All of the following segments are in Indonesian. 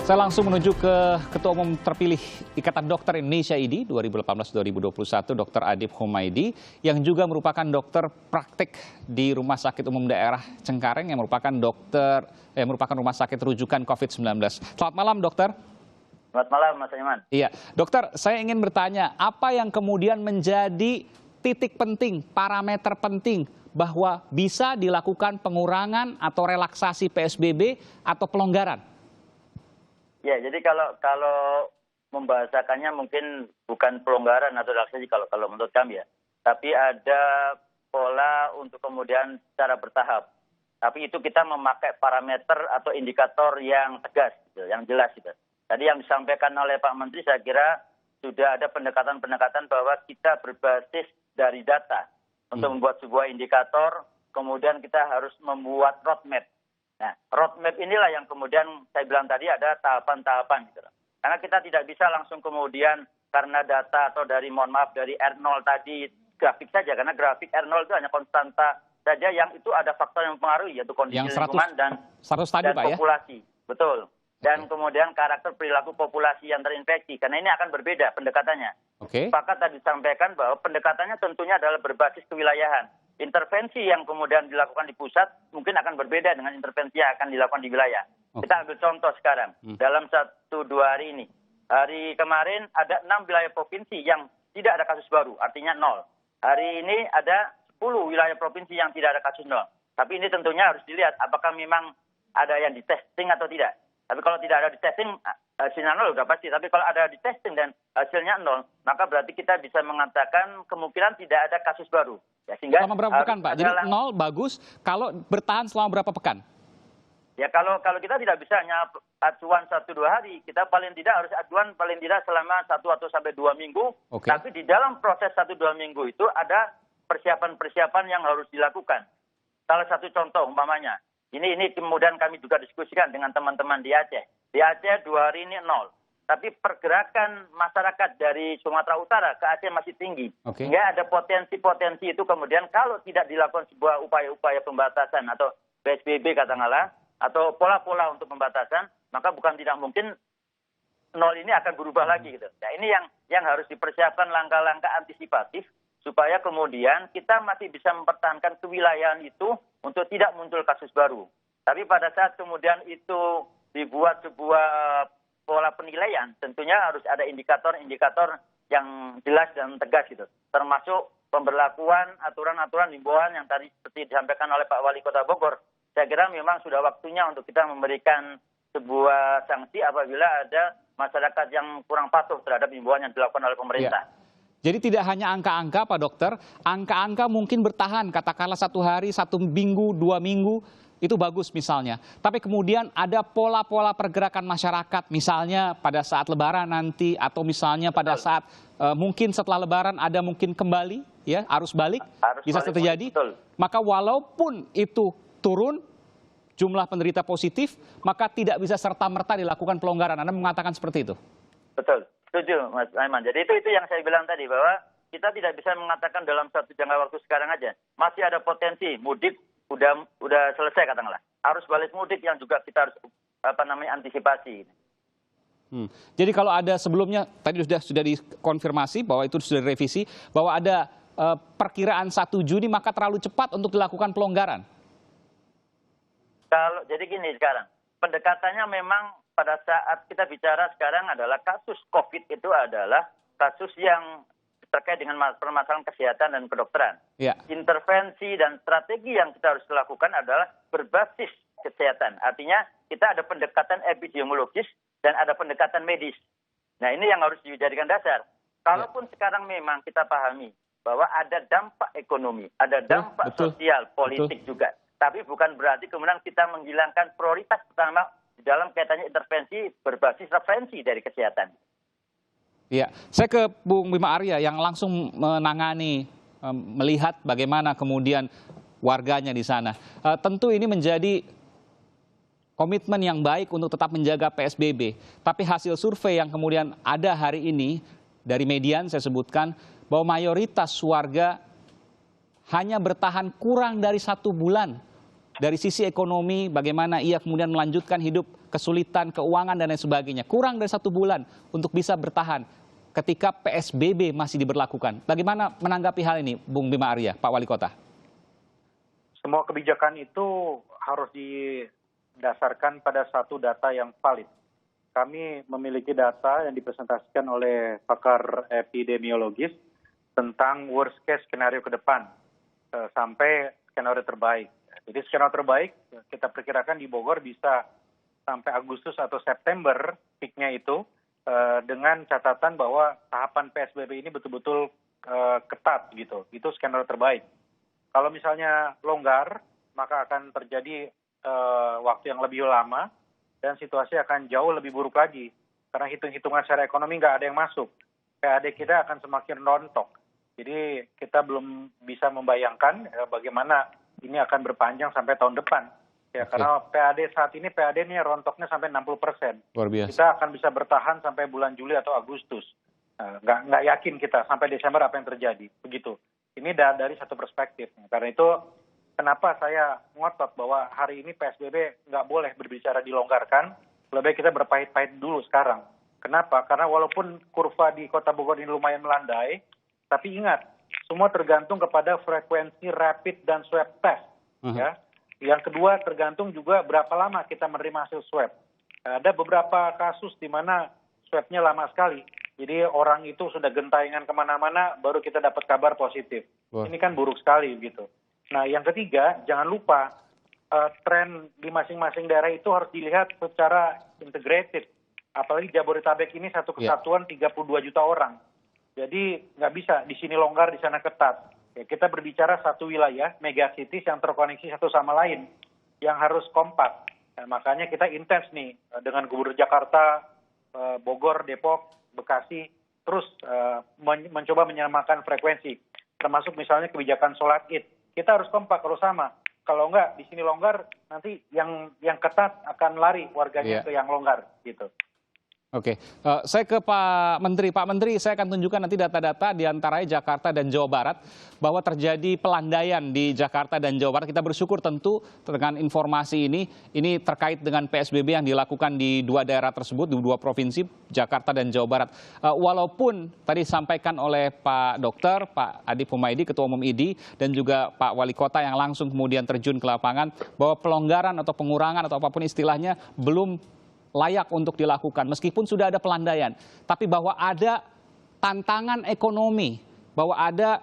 Saya langsung menuju ke Ketua Umum terpilih Ikatan Dokter Indonesia IDI 2018-2021, Dr. Adib Humaydi, yang juga merupakan dokter praktik di Rumah Sakit Umum Daerah Cengkareng yang merupakan rumah sakit rujukan COVID-19. Selamat malam, dokter. Selamat malam, Mas Aiman. Iya, dokter, saya ingin bertanya, apa yang kemudian menjadi titik penting, parameter penting bahwa bisa dilakukan pengurangan atau relaksasi PSBB atau pelonggaran? Ya, jadi kalau membahasakannya mungkin bukan pelonggaran atau relaksasi kalau menurut kami ya. Tapi ada pola untuk kemudian secara bertahap. Tapi itu kita memakai parameter atau indikator yang tegas, gitu, yang jelas. Gitu. Tadi yang disampaikan oleh Pak Menteri saya kira sudah ada pendekatan-pendekatan bahwa kita berbasis dari data untuk membuat sebuah indikator, kemudian kita harus membuat roadmap. Nah, roadmap inilah yang kemudian saya bilang tadi ada tahapan-tahapan gitu. Karena kita tidak bisa langsung kemudian karena data atau dari R0 tadi grafik saja, karena grafik R0 itu hanya konstanta saja yang itu ada faktor yang mempengaruhi yaitu kondisi lingkungan dan populasi. Betul. Dan kemudian karakter perilaku populasi yang terinfeksi, karena ini akan berbeda pendekatannya. Maka tadi disampaikan bahwa pendekatannya tentunya adalah berbasis kewilayahan. Intervensi yang kemudian dilakukan di pusat mungkin akan berbeda dengan intervensi yang akan dilakukan di wilayah. Kita ambil contoh sekarang, dalam 1-2 hari ini. Hari kemarin ada 6 wilayah provinsi yang tidak ada kasus baru, artinya 0. Hari ini ada 10 wilayah provinsi yang tidak ada kasus 0. Tapi ini tentunya harus dilihat apakah memang ada yang di testing atau tidak. Tapi kalau tidak ada di testing, hasilnya 0 sudah pasti. Tapi kalau ada di testing dan hasilnya 0, maka berarti kita bisa mengatakan kemungkinan tidak ada kasus baru. Ya, sehingga selama berapa pekan, Pak? Jadi 0 bagus, kalau bertahan selama berapa pekan? Ya kalau kita tidak bisa hanya acuan 1-2 hari, kita paling tidak harus acuan paling tidak selama 1 atau sampai 2 minggu. Tapi di dalam proses 1-2 minggu itu ada persiapan-persiapan yang harus dilakukan. Salah satu contoh umpamanya, ini kemudian kami juga diskusikan dengan teman-teman di Aceh. Di Aceh 2 hari ini 0. Tapi pergerakan masyarakat dari Sumatera Utara ke Aceh masih tinggi. Sehingga ada potensi-potensi itu kemudian kalau tidak dilakukan sebuah upaya-upaya pembatasan atau PSBB katakanlah, atau pola-pola untuk pembatasan, maka bukan tidak mungkin 0 ini akan berubah lagi. Gitu. Nah, ini yang harus dipersiapkan langkah-langkah antisipatif supaya kemudian kita masih bisa mempertahankan kewilayahan itu untuk tidak muncul kasus baru. Tapi pada saat kemudian itu dibuat sebuah pola penilaian, tentunya harus ada indikator-indikator yang jelas dan tegas gitu. Termasuk pemberlakuan aturan-aturan himbauan yang tadi seperti disampaikan oleh Pak Wali Kota Bogor. Saya kira memang sudah waktunya untuk kita memberikan sebuah sanksi apabila ada masyarakat yang kurang patuh terhadap himbauan yang dilakukan oleh pemerintah. Jadi tidak hanya angka-angka, Pak Dokter, angka-angka mungkin bertahan, katakanlah 1 hari, 1 minggu, 2 minggu, itu bagus misalnya. Tapi kemudian ada pola-pola pergerakan masyarakat, misalnya pada saat Lebaran nanti, atau misalnya pada saat mungkin setelah Lebaran ada mungkin kembali, ya arus balik, bisa terjadi. Maka walaupun itu turun jumlah penderita positif, maka tidak bisa serta-merta dilakukan pelonggaran. Anda mengatakan seperti itu? Betul. Setuju, Mas Aiman. Jadi itu yang saya bilang tadi, bahwa kita tidak bisa mengatakan dalam satu jangka waktu sekarang aja. Masih ada potensi mudik udah selesai katakanlah. Arus balik mudik yang juga kita harus antisipasi. Jadi kalau ada sebelumnya tadi sudah dikonfirmasi bahwa itu sudah direvisi, bahwa ada perkiraan 1 Juni maka terlalu cepat untuk dilakukan pelonggaran. Jadi gini sekarang, pendekatannya memang pada saat kita bicara sekarang adalah kasus COVID itu adalah kasus yang terkait dengan permasalahan kesehatan dan kedokteran. Intervensi dan strategi yang kita harus lakukan adalah berbasis kesehatan. Artinya kita ada pendekatan epidemiologis dan ada pendekatan medis. Nah ini yang harus dijadikan dasar. Kalaupun sekarang memang kita pahami bahwa ada dampak ekonomi, ada dampak sosial, politik juga. Tapi bukan berarti kemudian kita menghilangkan prioritas pertama di dalam kaitannya intervensi berbasis referensi dari kesehatan. Ya, saya ke Bung Bima Arya yang langsung menangani, melihat bagaimana kemudian warganya di sana. Tentu ini menjadi komitmen yang baik untuk tetap menjaga PSBB. Tapi hasil survei yang kemudian ada hari ini dari Median saya sebutkan bahwa mayoritas warga hanya bertahan kurang dari 1 bulan. Dari sisi ekonomi, bagaimana ia kemudian melanjutkan hidup kesulitan keuangan dan lain sebagainya. Kurang dari 1 bulan untuk bisa bertahan ketika PSBB masih diberlakukan. Bagaimana menanggapi hal ini, Bung Bima Arya, Pak Wali Kota? Semua kebijakan itu harus didasarkan pada satu data yang valid. Kami memiliki data yang dipresentasikan oleh pakar epidemiologis tentang worst case skenario ke depan sampai skenario terbaik. Jadi skenario terbaik kita perkirakan di Bogor bisa sampai Agustus atau September peaknya itu dengan catatan bahwa tahapan PSBB ini betul-betul ketat gitu. Itu skenario terbaik. Kalau misalnya longgar, maka akan terjadi waktu yang lebih lama dan situasi akan jauh lebih buruk lagi. Karena hitung-hitungan secara ekonomi nggak ada yang masuk. PAD kita akan semakin rontok. Jadi kita belum bisa membayangkan bagaimana ini akan berpanjang sampai tahun depan. Ya, karena PAD saat ini PAD-nya rontoknya sampai 60%. Luar biasa. Kita akan bisa bertahan sampai bulan Juli atau Agustus. Nggak yakin kita sampai Desember apa yang terjadi. Begitu. Ini dari satu perspektif. Karena itu kenapa saya ngotot bahwa hari ini PSBB nggak boleh berbicara dilonggarkan, lebih baik kita berpahit-pahit dulu sekarang. Kenapa? Karena walaupun kurva di Kota Bogor ini lumayan melandai, tapi ingat, semua tergantung kepada frekuensi rapid dan swab test. Ya. Yang kedua tergantung juga berapa lama kita menerima hasil swab. Ada beberapa kasus di mana swabnya lama sekali. Jadi orang itu sudah gentayangan kemana-mana, baru kita dapat kabar positif. Ini kan buruk sekali gitu. Nah, yang ketiga, jangan lupa tren di masing-masing daerah itu harus dilihat secara integrated. Apalagi Jabodetabek ini satu kesatuan 32 juta orang. Jadi nggak bisa di sini longgar, di sana ketat. Ya, kita berbicara satu wilayah, mega cities yang terkoneksi satu sama lain, yang harus kompak. Nah, makanya kita intens nih dengan Gubernur Jakarta, Bogor, Depok, Bekasi, terus mencoba menyamakan frekuensi. Termasuk misalnya kebijakan sholat id. Kita harus kompak, harus sama. Kalau enggak, di sini longgar, nanti yang ketat akan lari warganya ke yang longgar, gitu. Oke, saya ke Pak Menteri. Pak Menteri, saya akan tunjukkan nanti data-data di antaranya Jakarta dan Jawa Barat bahwa terjadi pelandaian di Jakarta dan Jawa Barat. Kita bersyukur tentu dengan informasi ini terkait dengan PSBB yang dilakukan di 2 daerah tersebut, di 2 provinsi, Jakarta dan Jawa Barat. Walaupun tadi disampaikan oleh Pak Dokter, Pak Adip Humaydi, Ketua Umum IDI, dan juga Pak Wali Kota yang langsung kemudian terjun ke lapangan, bahwa pelonggaran atau pengurangan atau apapun istilahnya belum layak untuk dilakukan meskipun sudah ada pelandaian, tapi bahwa ada tantangan ekonomi, bahwa ada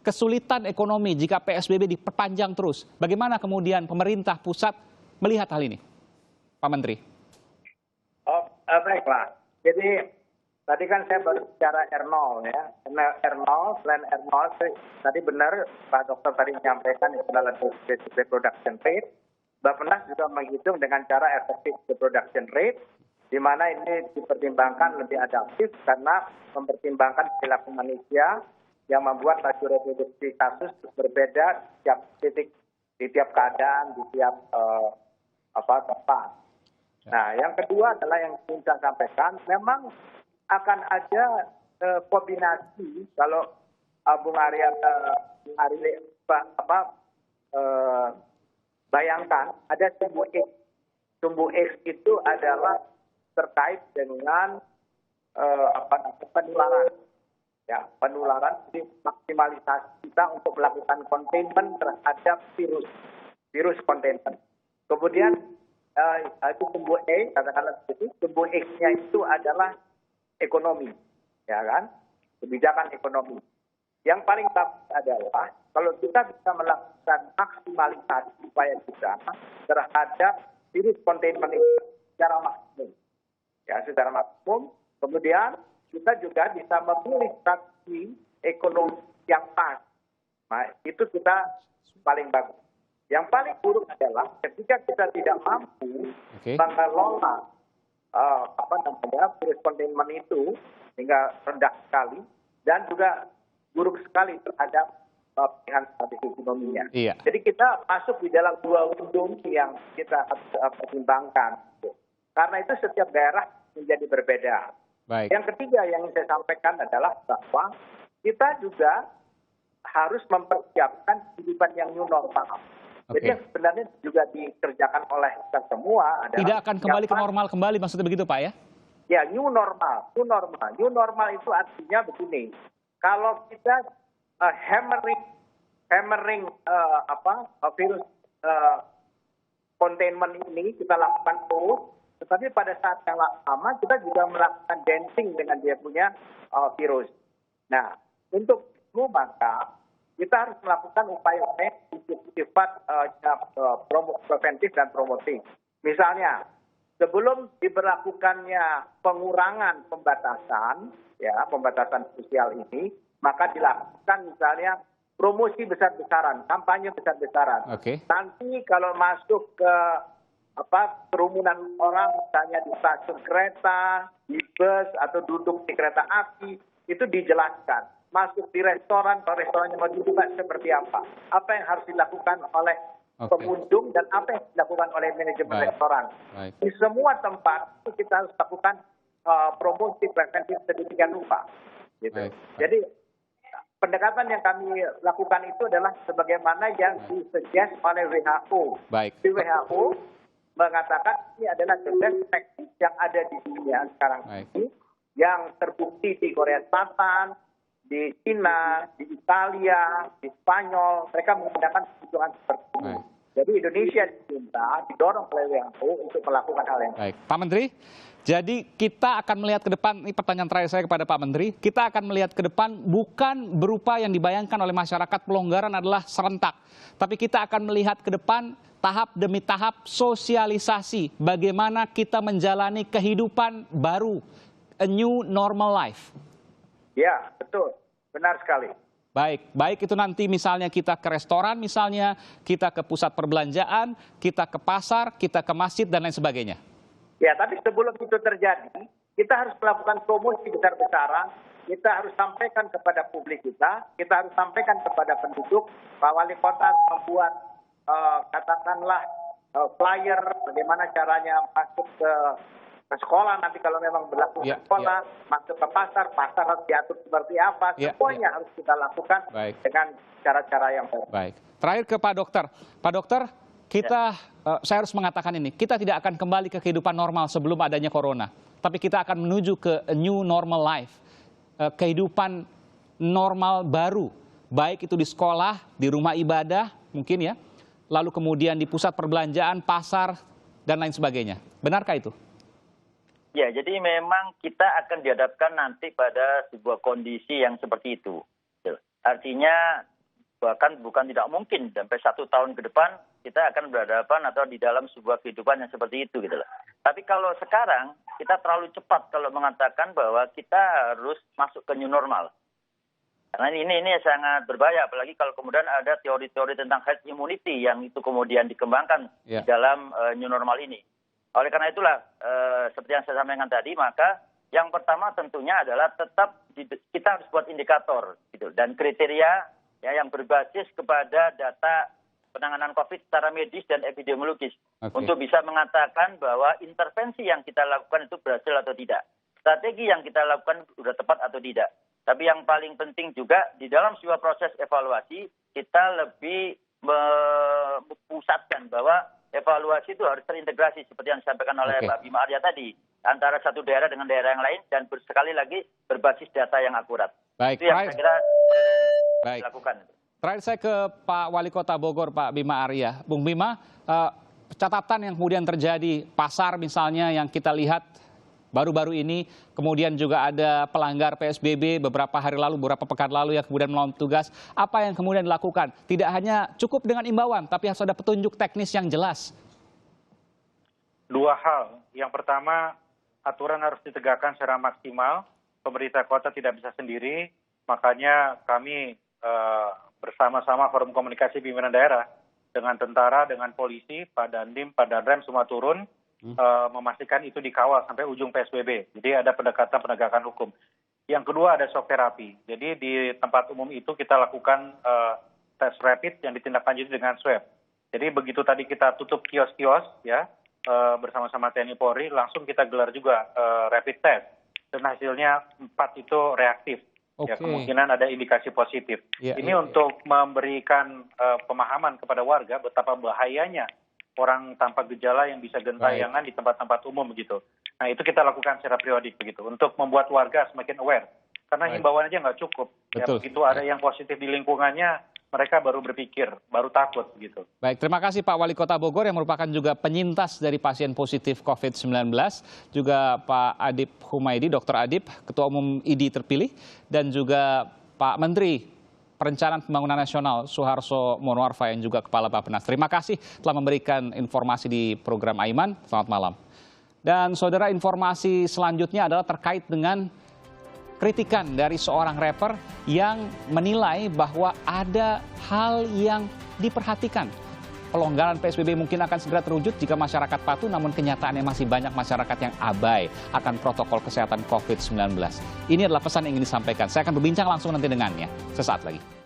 kesulitan ekonomi jika PSBB diperpanjang terus. Bagaimana kemudian pemerintah pusat melihat hal ini, Pak Menteri? Baiklah. Jadi tadi kan saya berbicara R0 ya, R0, plan R0. Tadi benar Pak Dokter tadi menyampaikan itu adalah reproduction rate. Bappenas juga menghitung dengan cara efektif reproduction rate, di mana ini dipertimbangkan lebih adaptif karena mempertimbangkan perilaku manusia yang membuat laju reproduksi kasus berbeda di tiap titik, di tiap keadaan, di tiap tempat. Nah, yang kedua adalah yang ingin saya sampaikan, memang akan ada kombinasi kalau Bung Arya bayangkan ada sumbu X. Sumbu X itu adalah terkait dengan penularan. Ya, penularan, jadi maksimalisasi kita untuk melakukan containment terhadap virus containment. Kemudian itu sumbu E, katakanlah begitu, sumbu X-nya itu adalah ekonomi, ya kan? Kebijakan ekonomi. Yang paling bagus adalah kalau kita bisa melakukan maksimalisasi upaya kita terhadap virus containment itu secara maksimum. Ya, secara maksimum. Kemudian kita juga bisa memilih strategi ekonomi yang pas. Nah, itu kita paling bagus. Yang paling buruk adalah ketika kita tidak mampu mengelola virus containment itu hingga rendah sekali dan juga buruk sekali terhadap pilihan strategi ekonominya. Iya. Jadi kita masuk di dalam 2 ujung yang kita harus pertimbangkan. Karena itu setiap daerah menjadi berbeda. Baik. Yang ketiga yang saya sampaikan adalah bahwa kita juga harus mempersiapkan kehidupan yang new normal. Jadi yang sebenarnya juga dikerjakan oleh kita semua adalah Tidak akan kembali ke normal kembali, maksudnya begitu Pak ya? ya new normal. New normal itu artinya begini. Kalau kita hammering virus containment ini kita lakukan terus, tetapi pada saat yang lama kita juga melakukan dancing dengan dia punya virus. Nah, untuk itu maka kita harus melakukan upaya-upaya sifat preventif dan promotif. Misalnya, sebelum diberlakukannya pengurangan pembatasan sosial ini, maka dilakukan misalnya promosi besar-besaran, kampanye besar-besaran. Nanti kalau masuk ke kerumunan orang, misalnya di stasiun kereta, di bus, atau duduk di kereta api, itu dijelaskan. Masuk di restoran, kalau restorannya mau duduk seperti apa yang harus dilakukan oleh pengunjung dan apa yang dilakukan oleh manajemen restoran. Di semua tempat itu kita harus lakukan promosi preventif sedemikian rupa. Gitu. Jadi pendekatan yang kami lakukan itu adalah sebagaimana yang disuggest oleh WHO. Di WHO mengatakan ini adalah the best practice yang ada di dunia sekarang ini, yang terbukti di Korea Selatan, di China, di Italia, di Spanyol, mereka menggunakan kebutuhan seperti ini. Jadi Indonesia diminta, didorong oleh WHO untuk melakukan hal yang baik. Pak Menteri, jadi kita akan melihat ke depan, ini pertanyaan terakhir saya kepada Pak Menteri, kita akan melihat ke depan bukan berupa yang dibayangkan oleh masyarakat pelonggaran adalah serentak, tapi kita akan melihat ke depan tahap demi tahap sosialisasi bagaimana kita menjalani kehidupan baru, a new normal life. Ya, betul. Benar sekali. Baik itu nanti misalnya kita ke restoran misalnya, kita ke pusat perbelanjaan, kita ke pasar, kita ke masjid dan lain sebagainya. Ya, tapi sebelum itu terjadi, kita harus melakukan promosi besar-besaran, kita harus sampaikan kepada publik kita harus sampaikan kepada penduduk, Pak Wali Kota membuat katakanlah flyer, bagaimana caranya masuk ke sekolah nanti kalau memang berlaku di sekolah, masuk ke pasar harus diatur seperti apa, semuanya harus kita lakukan dengan cara-cara yang baik. Terakhir ke Pak Dokter. Pak Dokter, saya harus mengatakan ini, kita tidak akan kembali ke kehidupan normal sebelum adanya corona, tapi kita akan menuju ke a new normal life, kehidupan normal baru, baik itu di sekolah, di rumah ibadah mungkin ya, lalu kemudian di pusat perbelanjaan, pasar, dan lain sebagainya. Benarkah itu? Ya, jadi memang kita akan dihadapkan nanti pada sebuah kondisi yang seperti itu. Artinya bahkan bukan tidak mungkin sampai 1 tahun ke depan kita akan berhadapan atau di dalam sebuah kehidupan yang seperti itu gitu loh. Tapi kalau sekarang kita terlalu cepat kalau mengatakan bahwa kita harus masuk ke new normal. Karena ini sangat berbahaya, apalagi kalau kemudian ada teori-teori tentang herd immunity yang itu kemudian dikembangkan di dalam new normal ini. Oleh karena itulah, seperti yang saya sampaikan tadi, maka yang pertama tentunya adalah tetap kita harus buat indikator gitu, dan kriteria yang berbasis kepada data penanganan COVID secara medis dan epidemiologis untuk bisa mengatakan bahwa intervensi yang kita lakukan itu berhasil atau tidak. Strategi yang kita lakukan sudah tepat atau tidak. Tapi yang paling penting juga di dalam sebuah proses evaluasi kita lebih memusatkan bahwa evaluasi itu harus terintegrasi seperti yang disampaikan oleh Pak Bima Arya tadi, antara satu daerah dengan daerah yang lain dan sekali lagi berbasis data yang akurat. Baik, itu yang saya kira dilakukan. Terakhir saya ke Pak Wali Kota Bogor, Pak Bima Arya. Bung Bima, catatan yang kemudian terjadi, pasar misalnya yang kita lihat baru-baru ini, kemudian juga ada pelanggar PSBB beberapa hari lalu, beberapa pekan lalu yang kemudian melawan tugas. Apa yang kemudian dilakukan? Tidak hanya cukup dengan imbauan, tapi harus ada petunjuk teknis yang jelas. 2 hal. Yang pertama, aturan harus ditegakkan secara maksimal. Pemerintah kota tidak bisa sendiri, makanya kami bersama-sama Forum Komunikasi Pimpinan Daerah dengan tentara, dengan polisi, Pak Dandim, Pak Danrem semua turun. Memastikan itu dikawal sampai ujung PSBB. Jadi ada pendekatan penegakan hukum. Yang kedua ada shock therapy. Jadi di tempat umum itu kita lakukan tes rapid yang ditindaklanjuti dengan swab. Jadi begitu tadi kita tutup kios-kios ya bersama-sama TNI Polri, langsung kita gelar juga rapid test. Dan hasilnya 4 itu reaktif. Ya, Oke. kemungkinan ada indikasi positif. Ya, Ini ya, untuk memberikan pemahaman kepada warga betapa bahayanya orang tanpa gejala yang bisa gentayangan di tempat-tempat umum begitu. Nah, itu kita lakukan secara periodik begitu untuk membuat warga semakin aware. Karena Baik. himbauan aja nggak cukup. Ya, Betul. begitu ada yang positif di lingkungannya, mereka baru berpikir, baru takut begitu. Baik, terima kasih Pak Wali Kota Bogor yang merupakan juga penyintas dari pasien positif COVID-19. Juga Pak Adip Humaydi, Dr. Adip, Ketua Umum IDI terpilih. Dan juga Pak Menteri Perencanaan Pembangunan Nasional Suharso Monoarfa yang juga Kepala Bappenas. Terima kasih telah memberikan informasi di program Aiman. Selamat malam. Dan saudara, informasi selanjutnya adalah terkait dengan kritikan dari seorang rapper yang menilai bahwa ada hal yang diperhatikan. Pelonggaran PSBB mungkin akan segera terwujud jika masyarakat patuh, namun kenyataannya masih banyak masyarakat yang abai akan protokol kesehatan COVID-19. Ini adalah pesan yang ingin disampaikan. Saya akan berbincang langsung nanti dengannya sesaat lagi.